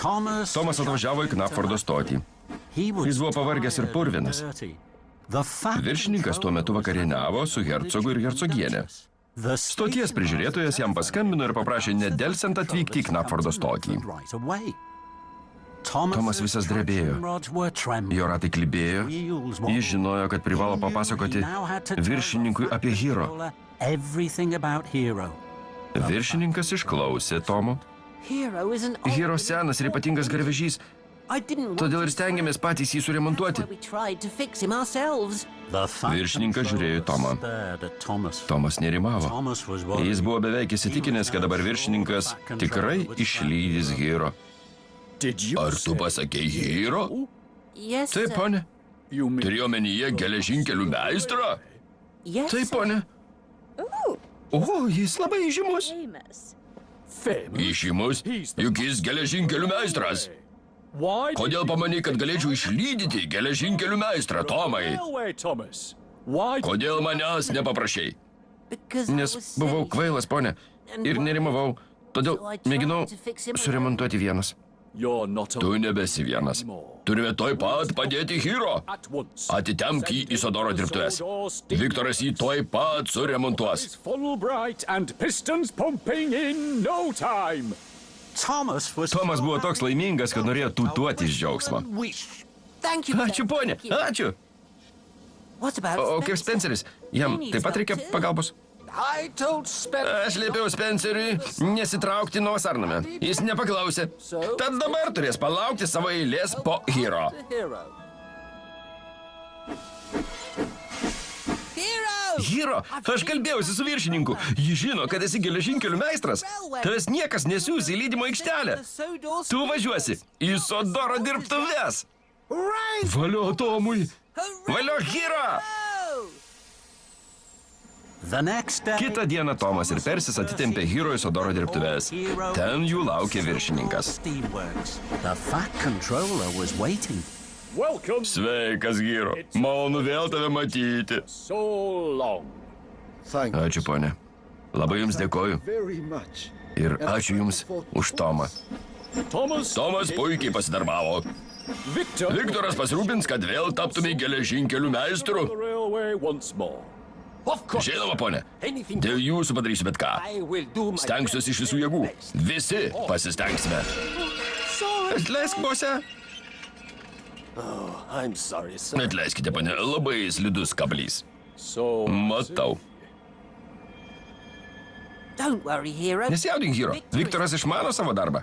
Tomas atvažiavo į Knapfordo stotį. Jis buvo pavargęs ir purvinas. Viršininkas tuo metu vakarieniavo su hercogu ir hercogienė. Stoties prižiūrėtojas jam paskambino ir paprašė nedelsiant atvykti į Knapfordo stotį. Tomas visas drebėjo. Jo ratai klibėjo. Jis žinojo, kad privalo papasakoti viršininkui apie Hiro. Viršininkas išklausė Tomo. Hiro senas ir ypatingas garvežys, todėl ir stengiamės patys jį suremontuoti. Viršininkas žiūrėjo į Tomą. Tomas nerimavo. Jis buvo beveik įsitikinęs, kad dabar viršininkas tikrai išlydys Hiro. Ar tu pasakei Hiro? Taip, ponė. Turi omenyje geležinkelių meistrą? Taip, ponė. O, jis labai įžymus. Įžymus? Juk jis geležinkelių meistras. Kodėl pamanei, kad galėčiau išlydyti geležinkelių meistrą, Tomai? Kodėl manęs nepaprašei? Nes buvau kvailas, ponė, ir nerimavau, todėl mėginau suremontuoti vienas. Tu nebesi vienas. Turime toj pat padėti Hiro. Atitempk jį į Sodoro dirbtuves. Viktoras jį toj pat suremontuos. Tomas buvo toks laimingas, kad norėjo tūtuoti iš džiaugsmo. Ačiū, ponė, ačiū. O kaip Spenceris? Jam taip pat reikia pagalbos? Aš liepiau Spenceriui nesitraukti nuo vasarnamio. Jis nepaklausė. Tad dabar turės palaukti savo eilės po Hiro. Hiro, aš kalbėjausi su viršininku. Jis žino, kad esi geležinkelių meistras. Tavęs niekas nesiūs į lydymo aikštelę. Tu važiuosi į Sodoro dirbtuves. Valio Tomui. Valio Hiro. Kitą dieną Tomas ir Persis atitempė Hiro į Sodoro dirbtuves. Ten jų laukė viršininkas. Sveikas, Hiro. Malonu vėl tave matyti. Ačiū, ponė. Labai jums dėkoju. Ir ačiū jums už Tomą. Tomas puikiai pasidarbavo. Viktoras pasirūpins, kad vėl taptumei geležinkelių meistru. Žinoma, ponė, dėl jūsų padarysiu bet ką. Stengsiuosi iš visų jėgų. Visi pasistengsime. Atleisk, bose. Atleiskite, ponė, labai slidus kablys. Matau. Nesijaudink, Hiro. Viktoras išmano savo darbą.